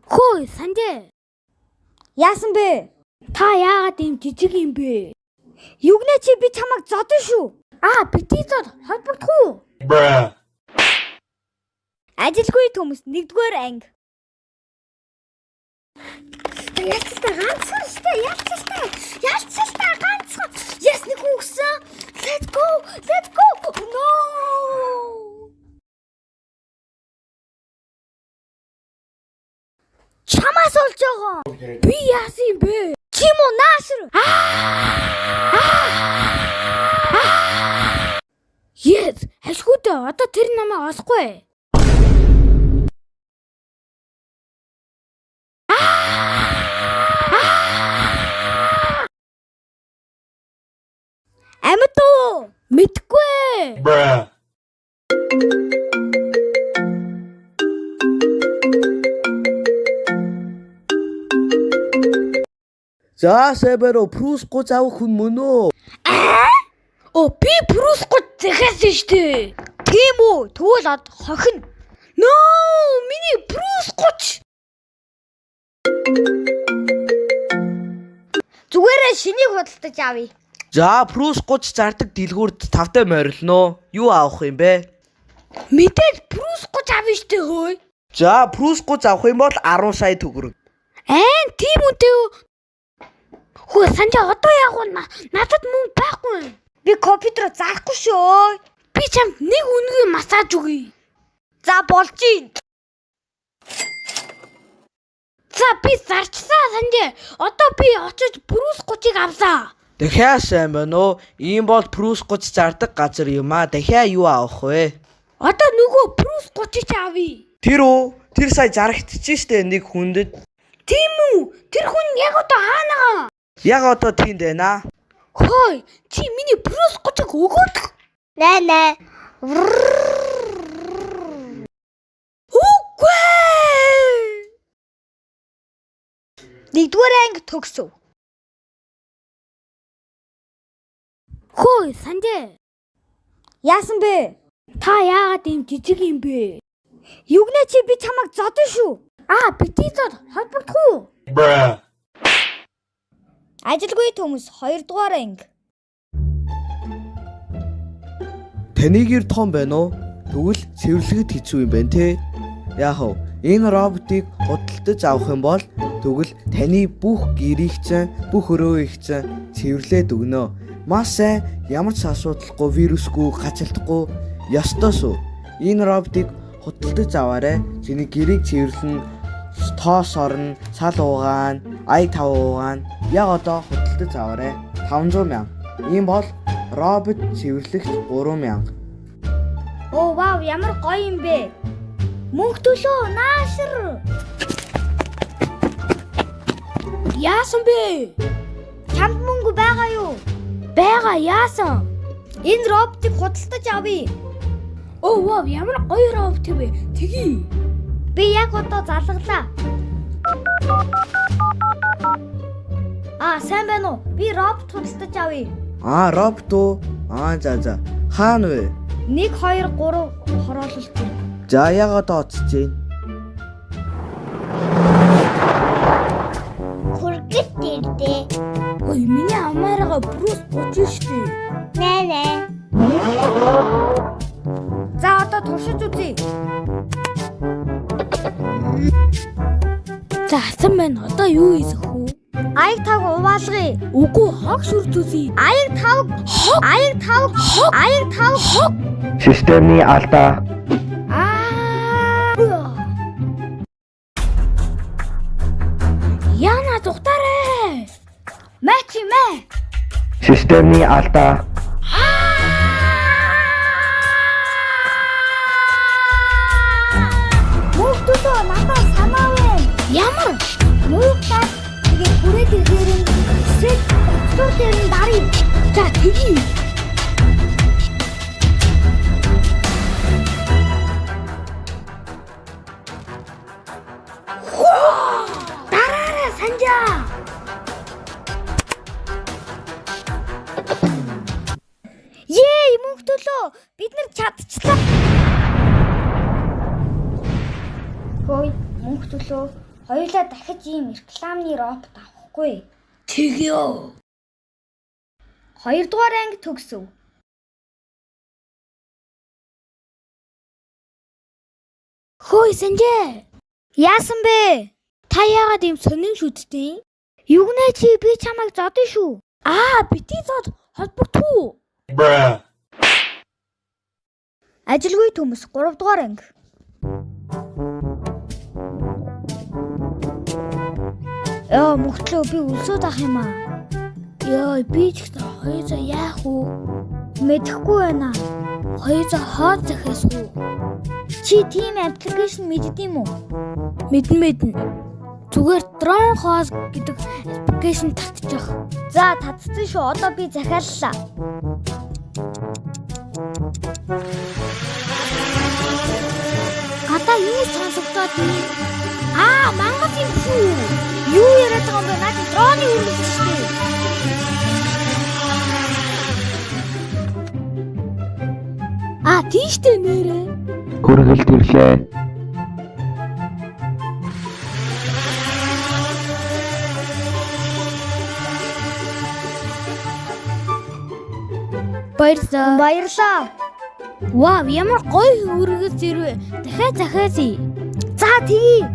Хөөе, Санжээ. Яасан бэ? Та яагаад ийм жижиг юм бэ? Югнээ чи би чамайг зодсон шүү. Бити зод холбогдох уу? Ажилгүй төмс 1-р анги. Яалтчилтаа ганцхан штэ, яалтчилтаа ганцхан. Яс нэг үгсэн. Let's go. No. Чамаас олж байгаа. Би яасан юм бэ? Чи муу наашир. Yes, ашгүйдээ одоо тэр намайг олохгүй. Амьд уу? Мэдгүй. За Себеро Прус гоц авах хүн мөн үү? Би Брус гоц захиасан штэ. Тийм үү? Тэгвэл хохин. No, миний Брус гоц. Зүгээрээ шинийг худалдаж авъя. За Прус гоц зардаг дэлгүүрд тавтай морилно. Юу авах юм бэ? Мэдээж Брус гоц авна штэ хөөе. За Прус гоц авах юм бол 10 сая төгрөг. Тийм үнтэй үү? Хөө Санжаа одоо яг надад мөнгө байхгүй. Би компьютер заахгүй шүү. Би чамд нэг үнэгийн массаж өгье. За болж ийн. За би зарчсан Санжаа. Одоо би очиж Брус гоцыг авлаа. Дахиад сайн байна уу? Ийм бол Прус гоц зардаг газар юм аа. Дахиад юу авах вэ? Одоо нөгөө Брус гоцыг авъя. Тэр үү? Тэр сая зарагдчихжээ штэ нэг хүндэд. Тийм үү? Тэр хүн яг одоо хаана? Яг одоо тэнд байна. Хөөе, чи миний Брус гоцыг өгөөд. Нэ. Үгүй. 1-р анги төгсөв. Хөөе, Санжээ. Яасан бэ? Та яагаад ийм жижиг юм бэ? Югнээ чи би чамайг зодсон шүү. Бити зод холбогдох уу? Ажилгүй төмс 2-р анги. Таны гэр том байна уу? Тэгвэл цэвэрлэгэд хэцүү юм байна те. Яах вэ? Энэ роботыг худалдаж авах юм бол тэгвэл таны бүх гэрийг бүх өрөөийг цэвэрлээд өгнө. Маш сайн, ямар ч асуудалгүй, вирусгүй, гачилдахгүй ёстой шүү. Энэ роботыг худалдаж аваарай. Чиний гэрийг цэвэрлэн, тоос орно, сал уугаан, аяг тав уугаан. Яг одоо худалдаж аваарай. 500,000. Ийм бол робот цэвэрлэгч 3,000. Оо вау, ямар гоё юм бэ? Мөнх төлөө наашир. Яасан бэ? Чамд мөнгө байгаа юу? Бага яасан? Энэ роботыг худалдаж авъя. Вау, ямар гоё робот вэ? Тэгье. Би яг одоо залглаа. Сайн байна уу? Би робот худалдаж авъя. Робот уу? За. Хаана вэ? 1 2 3 хороололт. За яг одоо очиж байна. Хүргэж ирдээ. Ой, миний амаараа Брус гоц штэ. Нэ. За одоо туршиж үзье. За асан байна. Одоо юу хийх вэ? Аяг тав угаалгая. Үгүй хог шүрж үзье. Аяг тав. Системний алдаа. Яна зүхтарэ. Мэ. Системний алдаа. Мөнх төлөө надад санаа байна. Ямар? Мөнхтаа тэгээ хүрээд ирэхээр сэт өчтөр дээр нь дарыг. За тэгье. Дараарай Санжаа. Мөнх төлөө бид нар чадчихлаа. Хөөе, мөнх төлөө Хоёулаа дахиж ийм рекламны робот авахгүй. Тэгё. 2 дугаар анги төгсөв. Хөөе Санжээ. Яасан бэ? Та яагаад ийм сонин шүтдэг? Югнэ чи би чамайг зодсон шүү. Бити зод холбогдов. Ажилгүй төмс 3 дугаар анги. Мөхтлөө би үлсүүд ах юм аа. Яа, би ч гэсэн 200 яах вэ? Мэдэхгүй байна. 200 хоод захиас уу? Чи тийм аппликейшн мэддэм үү? Мэднэ. Зүгээр дрон хоос гэдэг аппликейшн татчих. За татсан шүү. Одоо би захиаллаа. Гадаа юу сонсогдоод байна? Мангас юм шүү. Юу яриад байгаа юм бэ? Надад дроны үргэлж шүү. Тийштэй нэрээ. Хүргэлт ирлээ. Баярлаа. Вау, ямар гоё үргэлж ирвэ. Дахиад захиасъя. За тэгье.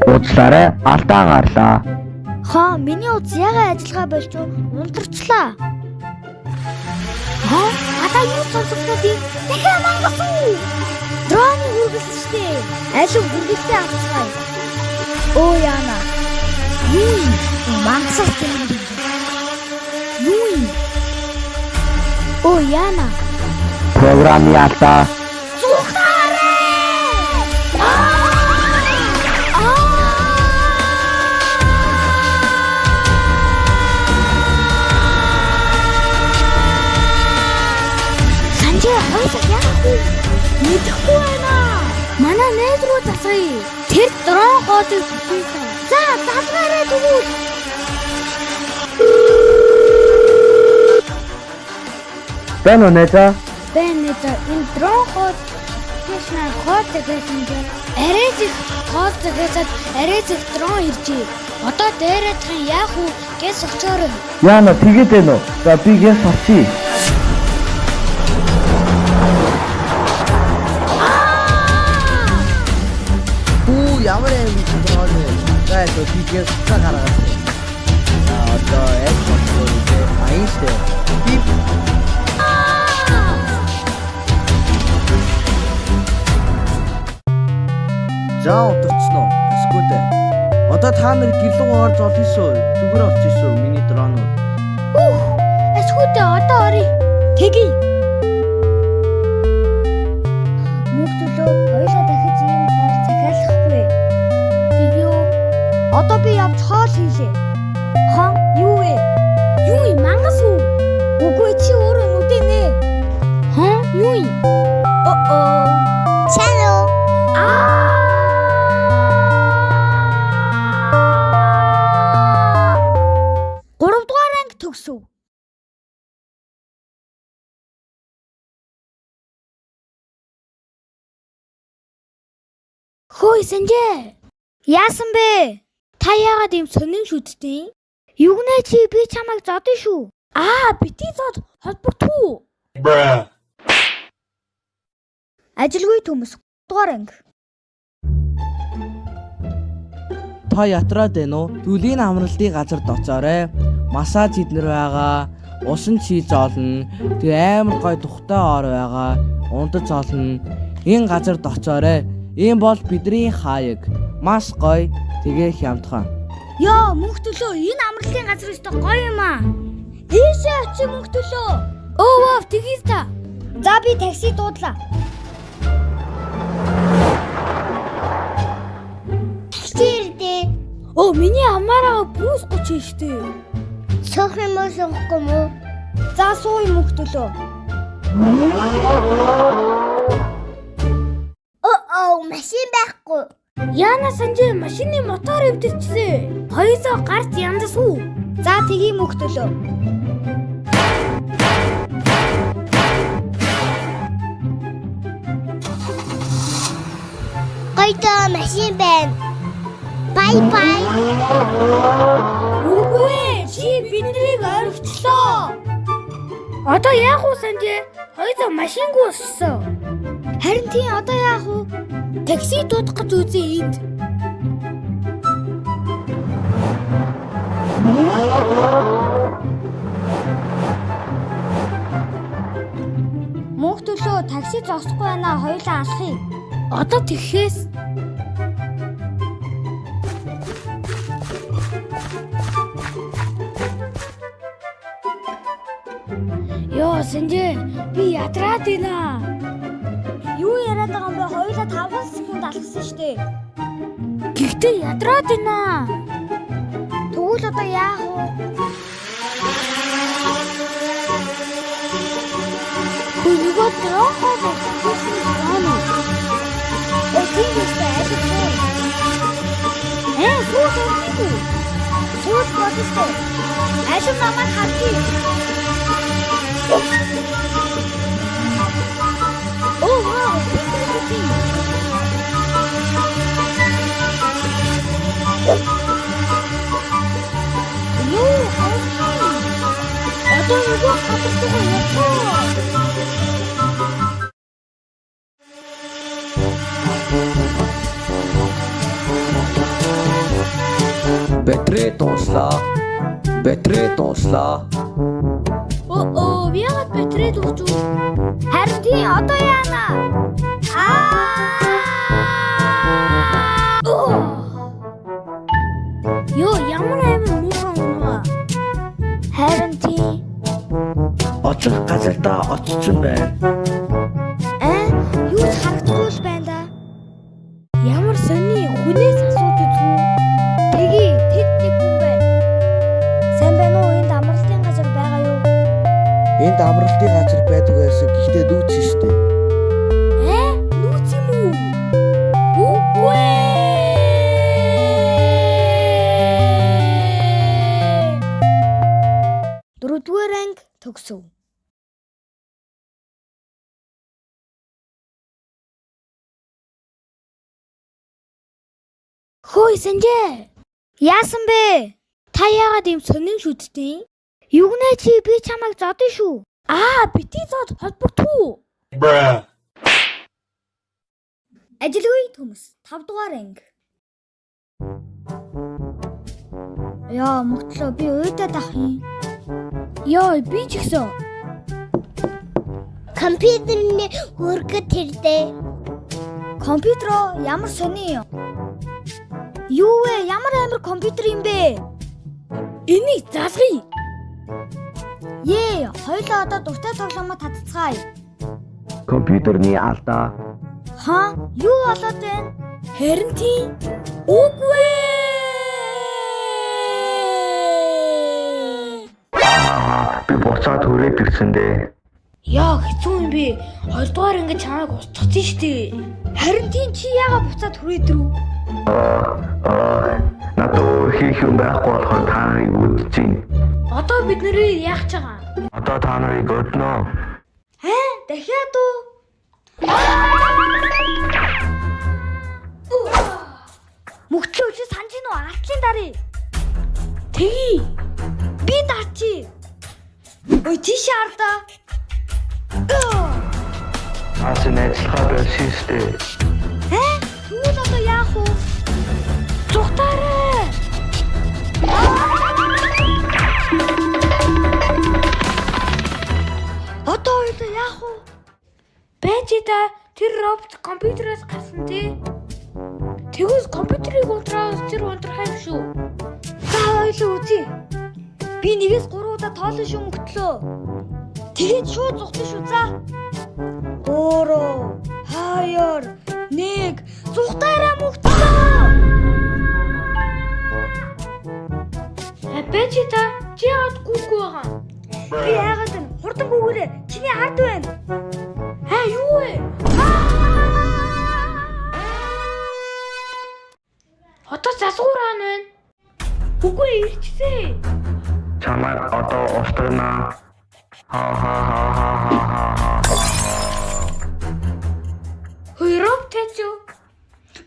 Уучлаарай, алдаа гарлаа. Миний удс ягаа ажиллагаа болж унтарчлаа. Гадаа юу сонсогдоод байна? Дахиад мангас уу? Дроны үргэлж штэ. Алив үргэлжтэй авцгаая. Яана. Юу? Мангасаас тийм. Юу? Яана. Програм яалтаа. Мэдхгүй байна. Манай найз руу засая. Тэр дрон хоодыг бүтээсэн. За, залгаарай тэгвэл. Бэн өнөөдөр Энэ дрон хоод тэшнээ хоод гэсэн дээр арайс их хоод гэсэд арайс их дрон иржээ. Одоо дээрээ тань яах вэ гэж сочоор. Яна тэгээд байна уу? За би гээ сочи. Ямар юм дрон вэ? За тийгээс цаа гаргаад. Одоо яг бодлоо айнштэй. Би За удирцсан уу? Эсвэл одоо та нар гэрлүүг орж олно шүү. Зүгээр олчих шүү миний дронууд. Эсвэл одоо оръё. Тэгье. Мөхтөлөө хоёлаа дахиж ийм хоол захиалахгүй. Тэгё. Одоо би явж хоол хийлээ. Юу вэ? Юу юм мангас уу? Үгүй чи өөрөө нүдэнэ. Юу юм? Чанаа. 3 дугаар анги төгсөв. Хөөе Санжээ. Яасан бэ? Та яагаад ийм сонин шүтдэг? Югнэ чи би чамайг зодсон шүү. Бити зод холбогдов. Ажилгүй төмс 3 дугаар анги. Та ятраад байна уу? Түлийн амралтын газарт очоорой. Массаж иднэр байгаа. Усан чийж олно. Тэг амар гой тухтай ор байгаа. Ундаж олно. Энэ газарт очоорой. Ийм бол бидний хаяг. Маш гоё. Тэгээ хямдхан. Мөнхтөлөө энэ амралтын газар өстө гоё юм аа. Ийшээ очив мөнхтөлөө. Вау, тэгээс та. За би такси дуудлаа. Таксирдээ. Миний амаараа плюс 30 штэ. Сох юм уу сохгүй мó? За сууй мөнхтөлөө. Машин байхгүй. Яна Санжээ машины мотор өвдөрчсөн. 200 гарт яндас уу? За тгий мөхтөлөө. Хоёроо машин байна. Бай бай. Үгүй чи биднийг орхичлоо. Одоо яах вэ Санжээ? Хоёроо машингүй өссөн. Харин тийм одоо яах вэ? Такси дуудах гэж үзье энд. Мөнх төлөө такси зогсохгүй байна. Хоёулаа алхъя. Одоо тэгэхээс Йоо Санжээ би ядраад байна. Юу яриад байгаа юм бэ? Хоёулаа 5 секунд алхсан шүү дээ. Гэхдээ ядраад байна. Тэгвэл одоо яах вэ? Нөгөө дрохоо болсон юм. Тийм үстэй ажиглаа. Суух юм. Сууд бодстой. Ажим намайг хатъя. Оо вау. Юу хөөе. Одоо нөгөө хатдаг юм. Бэтрэ дууслаа. Оо, яагаад бэтрээ дуусч үү? Харин тийм одоо яана? Йоо, ямар амар муухай унаа. Харин тийм. Очих газартаа очсон байна. Юу ч харагдахгүй л байна да. Ямар сони хүнээс асууж үзв. Тэги тэд нэг хүн байна. Сайн байна уу? Энд амралтын газар байгаа юу? Энд амралтын газар байдаг байсан. Гэхдээ дүүч штэ. Нүүц юм уу? Үгүй. Дөрөвдүгээр анги төгсөв. Хөөе Санжээ. Яасан бэ? Та яагаад ийм сонин шүтдэг? Югнээ чи би чамайг зодсон шүү. Бити зод холбогдох. Ажилгүй төмс 5 дугаар анги. Яа, мөглөө би уйдаад ах юм. Йоо, би ч гэсэн. Компьютерний хүргэт тэрдээ. Компьютер ямар сони юм? Юу вэ? Ямар амар компьютер юм бэ? Энийг залгая. Хоёлоо одоо дуртай тоглоомоо татцгаая. Компьютерний алдаа. Юу болоод байна? Харин тийм. Үгүй. Би буцаад хүрээд ирсэн дээ. Яа, хэцүү юм бэ? 2 дугаар ингэж чамайг устгацсан шүү дээ. Харин тийм чи яагаад буцаад хүрээдрүү? Надад хийх юм байхгүй болохоор та нарыг үдчихин. Одоо бид нэрээ яах ч байгаа? Одоо та нарыг өднө. Дахиад уу? Мөглөө чи санаж гинөө артлын дарыг. Тэгье. Би дарчи. Ой тийш ардаа. Асан ажиллагаа болчихстой. Тэгвэл одоо яах вэ? Зүгтаарай. Одоо яах вэ? Байж та тэр робот компьютерээс гарсан тий. Тэгвэл компьютерийг унтраад тэр унтрах юм шүү. За хоёлоо үзье. Би 1-3 удаа тоолно шүү мөглөө. Тэгээд шууд зогтсон шүү за. 3 2 1 зүгтаараа мөглөө. Байж та чи яагаад гүггүй байгаа? Би яагаад вэ? Хурдан гүгээрээ. Чиний ард байна. Юу вэ? Одоо засгуураа байна. Үгүй ирчихсэн. Чамайг одоо устгана. Хөрөв тэчүү.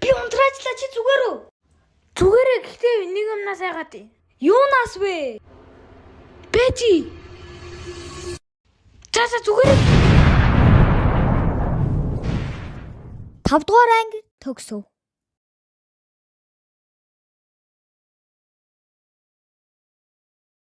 Би унтраачлаа чи зүгээр үү? Зүгээрээ гэхдээ нэг юмнаас айгаад. Юунаас вэ? Бэжи. За зүгээрээ. 5 дугаар анги төгсөв.